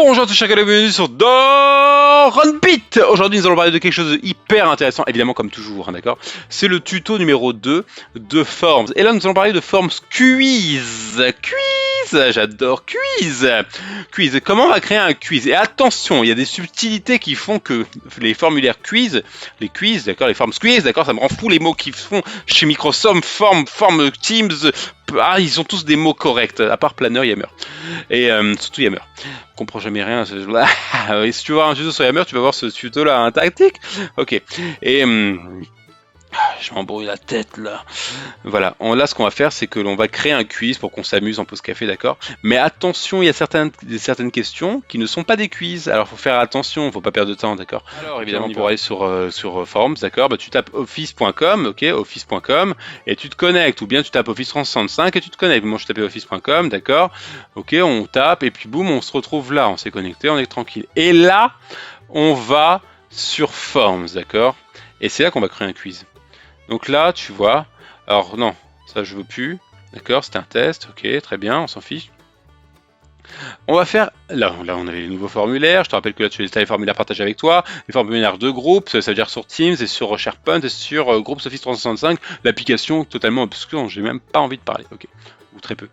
Bonjour à tous, chacun et bienvenue sur Doronbit. Aujourd'hui nous allons parler de quelque chose de hyper intéressant, évidemment comme toujours, hein, d'accord. C'est le tuto numéro 2 de Forms. Et là nous allons parler de Forms Quiz. J'adore quiz. Comment on va créer un quiz? Et attention, il y a des subtilités qui font que les formulaires quiz, les quiz, d'accord, les Forms Quiz, d'accord, ça me rend fou les mots qu'ils font chez Microsoft, Form, Teams, ils ont tous des mots corrects, à part Planner, Yammer. Et surtout Yammer. Je comprends jamais rien. Et si tu veux voir un tuto sur Yammer, tu vas voir ce tuto là, un tactique. Ok. Et je m'embrouille la tête là. Voilà. Là, ce qu'on va faire, c'est que l'on va créer un quiz pour qu'on s'amuse en pause café, d'accord. Mais attention, il y a certaines questions qui ne sont pas des quiz. Alors, faut faire attention, faut pas perdre de temps, d'accord. Alors, évidemment, pour aller sur Forms, d'accord, bah, tu tapes office.com, ok, office.com, et tu te connectes. Ou bien tu tapes Office 365 et tu te connectes. Moi, je tapais office.com, d'accord. Ok, on tape et puis boum, on se retrouve là. On s'est connecté, on est tranquille. Et là, on va sur Forms, d'accord. Et c'est là qu'on va créer un quiz. Donc là, tu vois, alors non, ça je veux plus, d'accord, c'était un test, ok, très bien, on s'en fiche. On va faire, là on avait les nouveaux formulaires, je te rappelle que là tu as les formulaires partagés avec toi, les formulaires de groupe, ça veut dire sur Teams et sur SharePoint et sur Groups Office 365, l'application totalement obscure dont j'ai même pas envie de parler, ok, ou très peu.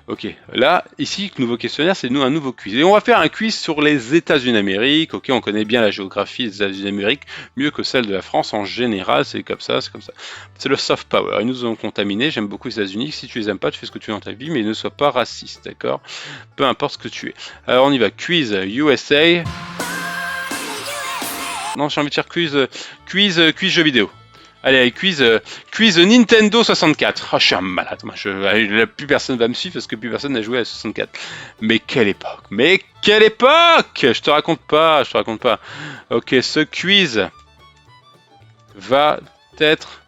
Ok, là, ici, nouveau questionnaire, c'est un nouveau quiz. Et on va faire un quiz sur les États-Unis d'Amérique, ok, on connaît bien la géographie des États-Unis d'Amérique, mieux que celle de la France en général, c'est comme ça, c'est comme ça. C'est le soft power, ils nous ont contaminés, j'aime beaucoup les États-Unis, si tu les aimes pas, tu fais ce que tu veux dans ta vie, mais ne sois pas raciste, d'accord? Peu importe ce que tu es. Alors on y va, quiz USA. Non, j'ai envie de faire quiz jeux vidéo. Allez, quiz Nintendo 64. Oh, je suis un malade. Moi, plus personne va me suivre parce que plus personne n'a joué à 64. Mais quelle époque! Mais quelle époque! Je te raconte pas. Ok, ce quiz va être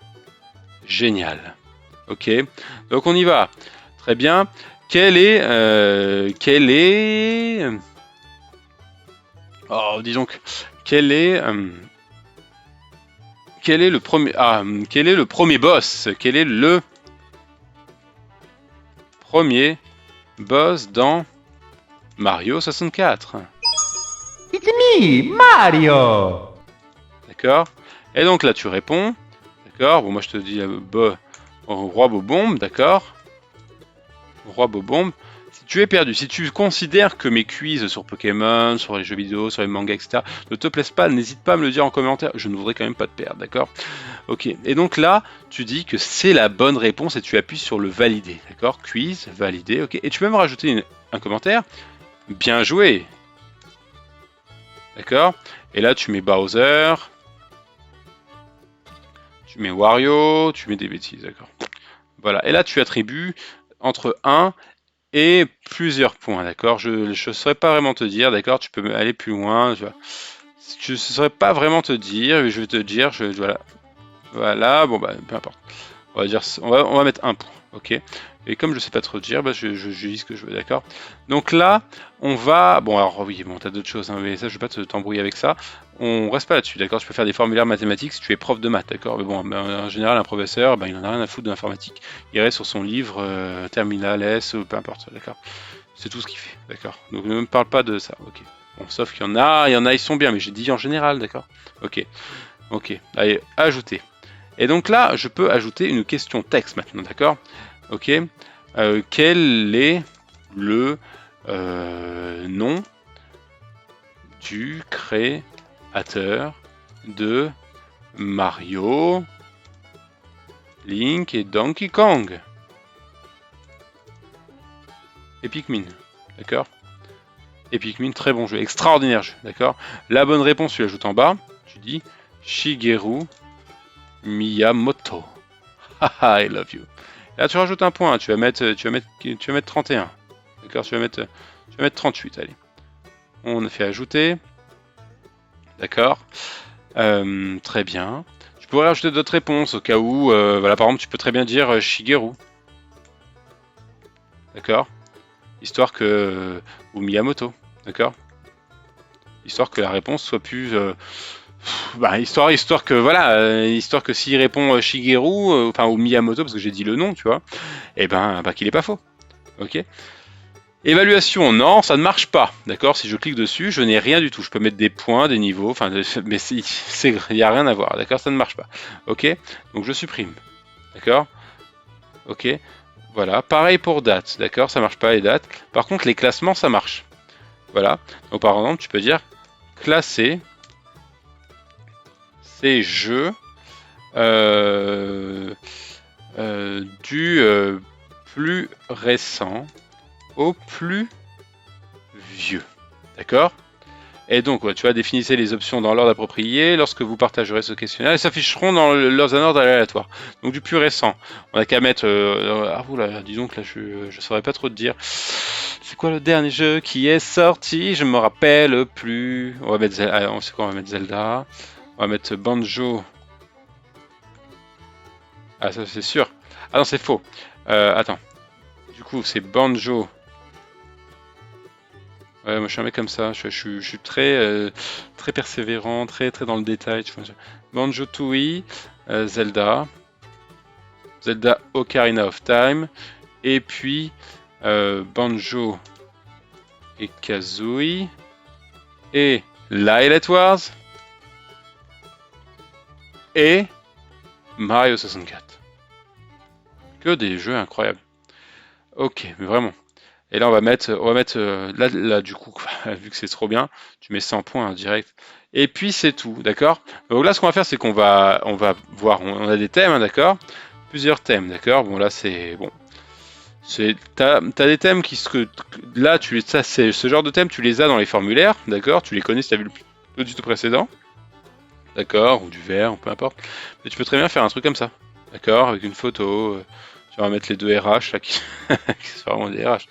génial. Ok, donc on y va. Très bien. Oh, dis donc. Quel est le premier boss? Quel est le premier boss dans Mario 64? It's me, Mario! D'accord. Et donc là tu réponds. D'accord. Bon, moi je te dis Roi Bobombe, d'accord. Roi Bobombe. Si tu es perdu, si tu considères que mes quiz sur Pokémon, sur les jeux vidéo, sur les mangas, etc. ne te plaisent pas, n'hésite pas à me le dire en commentaire. Je ne voudrais quand même pas te perdre, d'accord? Ok, et donc là, tu dis que c'est la bonne réponse et tu appuies sur le valider, d'accord? Quiz, valider, ok. Et tu peux me rajouter un commentaire. Bien joué. D'accord? Et là, tu mets Bowser. Tu mets Wario. Tu mets des bêtises, d'accord? Voilà, et là, tu attribues entre 1 et plusieurs points, d'accord? Je ne saurais pas vraiment te dire, d'accord? Tu peux aller plus loin. Je ne saurais pas vraiment te dire, mais je vais te dire, voilà. Voilà, bon bah peu importe. On va mettre un point, ok. Et comme je sais pas trop dire, bah, je dis ce que je veux, d'accord. Donc là, on va, bon alors oui, bon t'as d'autres choses, hein, mais ça je vais pas t'embrouiller avec ça. On reste pas là-dessus, d'accord. Je peux faire des formulaires mathématiques si tu es prof de maths, d'accord. Mais bon, en général un professeur, il en a rien à foutre de l'informatique. Il reste sur son livre terminal S ou peu importe, d'accord. C'est tout ce qu'il fait, d'accord. Donc ne me parle pas de ça, ok. Bon, sauf qu'il y en a, ils sont bien, mais j'ai dit en général, d'accord. Ok, allez, ajouter. Et donc là, je peux ajouter une question texte maintenant, d'accord? Ok. Quel est le nom du créateur de Mario, Link et Donkey Kong? Et Pikmin, d'accord? Et Pikmin, très bon jeu, extraordinaire jeu, d'accord? La bonne réponse, tu l'ajoutes en bas. Tu dis Shigeru Miyamoto. Haha, I love you. Là, tu rajoutes un point. Tu vas mettre 31. D'accord, tu vas mettre 38. Allez. On a fait ajouter. D'accord. Très bien. Tu pourrais rajouter d'autres réponses au cas où. Voilà, par exemple, tu peux très bien dire Shigeru. D'accord. Histoire que ou Miyamoto. D'accord. Histoire que la réponse soit plus histoire que voilà, histoire que s'il répond Shigeru, ou Miyamoto parce que j'ai dit le nom, tu vois, et qu'il est pas faux. Ok. Évaluation, non, ça ne marche pas. D'accord? Si je clique dessus, je n'ai rien du tout. Je peux mettre des points, des niveaux, enfin, mais il n'y a rien à voir. D'accord? Ça ne marche pas. Ok? Donc je supprime. D'accord? Ok? Voilà. Pareil pour date. D'accord? Ça marche pas les dates. Par contre, les classements, ça marche. Voilà. Donc par exemple, tu peux dire classer ces jeux du plus récent au plus vieux. D'accord? Et donc, ouais, tu vas définissez les options dans l'ordre approprié. Lorsque vous partagerez ce questionnaire, elles s'afficheront dans un ordre aléatoire. Donc du plus récent. On n'a qu'à mettre... ah oula, dis donc, là, je saurais pas trop te dire. C'est quoi le dernier jeu qui est sorti? Je me rappelle plus. On va mettre Zelda. On sait quoi, on va mettre Zelda. On va mettre Banjo. Ah, ça c'est sûr. Ah non, c'est faux. Attends. Du coup, c'est Banjo. Ouais, moi je suis un mec comme ça, je suis très, très persévérant, très dans le détail. Tu vois. Banjo-Tooie, Zelda, Zelda Ocarina of Time, et puis Banjo et Kazooie, et Lylat Wars, et Mario 64. Que des jeux incroyables. Ok, mais vraiment. Et là, on va mettre là, du coup, vu que c'est trop bien, tu mets 100 points en direct. Et puis, c'est tout, d'accord? Donc là, ce qu'on va faire, c'est on va voir, on a des thèmes, hein, d'accord? Plusieurs thèmes, d'accord? Bon, là, c'est, bon. T'as des thèmes là, ce genre de thèmes, tu les as dans les formulaires, d'accord? Tu les connais si t'as vu le tuto précédent, d'accord? Ou du vert, peu importe. Mais tu peux très bien faire un truc comme ça, d'accord? Avec une photo, on va mettre les deux RH là, qui sont vraiment des RH,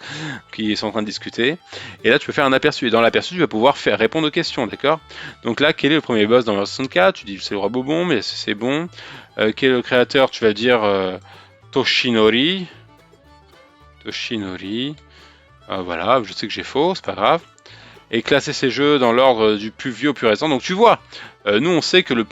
qui sont en train de discuter. Et là, tu peux faire un aperçu. Et dans l'aperçu, tu vas pouvoir répondre aux questions, d'accord? Donc là, quel est le premier boss dans Mario 64? Tu dis c'est le roi Bobon, mais c'est bon. Quel est le créateur? Tu vas dire Toshinori. Toshinori. Voilà, je sais que j'ai faux, c'est pas grave. Et classer ces jeux dans l'ordre du plus vieux au plus récent. Donc tu vois, nous on sait que le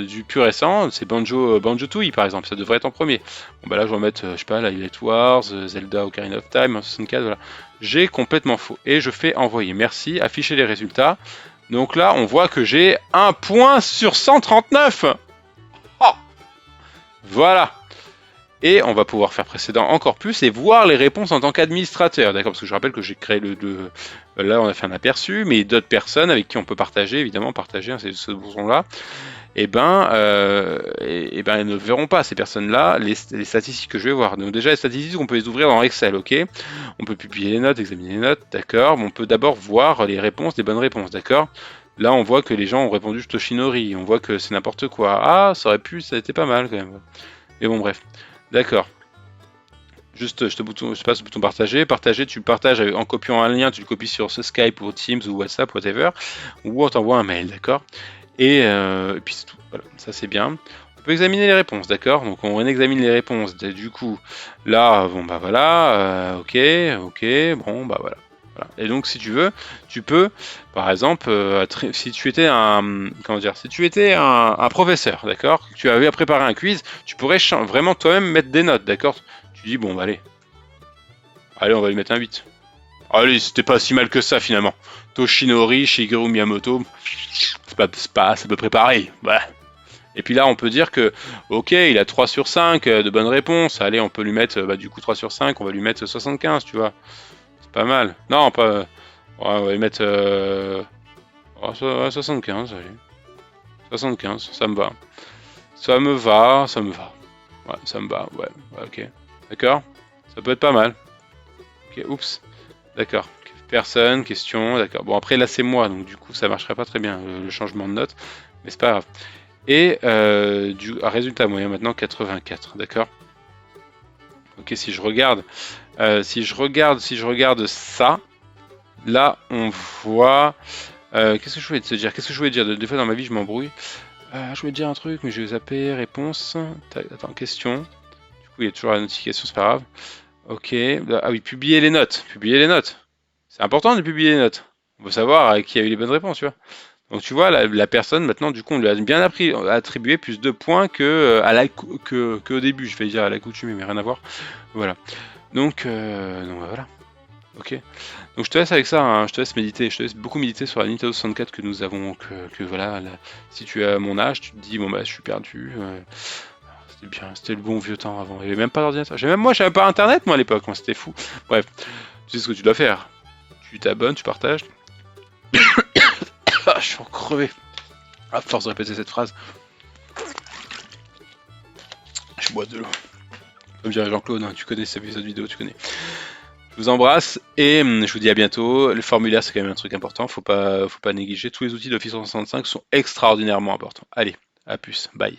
du plus récent, c'est Banjo-Tooie par exemple, ça devrait être en premier. Bon bah là je vais mettre, je sais pas, Lylat Wars, Zelda Ocarina of Time, 64, voilà. J'ai complètement faux. Et je fais envoyer, merci, afficher les résultats. Donc là on voit que j'ai 1 point sur 139. Oh, voilà. Et on va pouvoir faire précédent encore plus et voir les réponses en tant qu'administrateur, d'accord? Parce que je rappelle que j'ai créé là on a fait un aperçu, mais d'autres personnes avec qui on peut partager, évidemment partager, hein, c'est ce bouton-là, et elles ne verront pas ces personnes-là les statistiques que je vais voir. Donc déjà les statistiques, on peut les ouvrir dans Excel, ok? On peut publier les notes, examiner les notes, d'accord? On peut d'abord voir les réponses, les bonnes réponses, d'accord? Là on voit que les gens ont répondu Toshinori, on voit que c'est n'importe quoi. Ah, ça a été pas mal quand même. Mais bon bref. D'accord. Juste, je passe au bouton partager. Partager, tu le partages en copiant un lien, tu le copies sur ce Skype ou Teams ou WhatsApp, whatever, ou on t'envoie un mail, d'accord? Et puis c'est tout. Voilà, ça c'est bien. On peut examiner les réponses, d'accord? Donc on examine les réponses. Du coup, là, bon bah voilà, ok, bon bah voilà. Voilà. Et donc si tu veux, tu peux, par exemple, si tu étais si tu étais un professeur, d'accord, que tu avais préparé un quiz, tu pourrais vraiment toi-même mettre des notes, d'accord? Tu dis bon, bah, allez, on va lui mettre un 8. Allez, c'était pas si mal que ça finalement. Toshinori, Shigeru Miyamoto, c'est à peu près pareil. Bah. Et puis là, on peut dire que, ok, il a 3 sur 5 de bonnes réponses. Allez, on peut lui mettre, du coup, 3 sur 5, on va lui mettre 75, tu vois. Pas mal. Non, pas. Ouais, on va y mettre 75, allez. 75, ça me va. Ça me va. Ouais, ça me va, ouais, ok. D'accord? Ça peut être pas mal. Ok, oups. D'accord. Personne, question, d'accord. Bon, après, là, c'est moi, donc du coup, ça marcherait pas très bien, le changement de note. Mais c'est pas grave. Et résultat moyen, maintenant, 84, d'accord? Ok, si je regarde ça, là on voit. Qu'est-ce que je voulais te dire? Qu'est-ce que je voulais dire? Des fois dans ma vie je m'embrouille. Je voulais te dire un truc, mais je vais zapper. Réponse. Attends, question. Du coup, il y a toujours la notification, c'est pas grave. Ok. Ah oui, publier les notes. Publier les notes. C'est important de publier les notes. On veut savoir qui a eu les bonnes réponses, tu vois. Donc tu vois, la personne, maintenant, du coup, on lui a bien attribué plus de points que au début, je vais dire à l'accoutumée, mais rien à voir. Voilà. Donc voilà. Ok. Donc je te laisse avec ça, hein, je te laisse méditer, je te laisse beaucoup méditer sur la Nintendo 64 que nous avons, que voilà, si tu es à mon âge, tu te dis bon bah je suis perdu, c'était bien, c'était le bon vieux temps avant, il n'y avait même pas d'ordinateur, moi j'avais pas internet moi à l'époque, moi c'était fou. Bref, tu sais ce que tu dois faire, tu t'abonnes, tu partages. Ah, je suis en crevé, à force de répéter cette phrase, je bois de l'eau. Comme dirait Jean-Claude, hein, tu connais cette vidéo, tu connais. Je vous embrasse et je vous dis à bientôt. Le formulaire, c'est quand même un truc important, faut pas négliger. Tous les outils d'Office 365 sont extraordinairement importants. Allez, à plus, bye.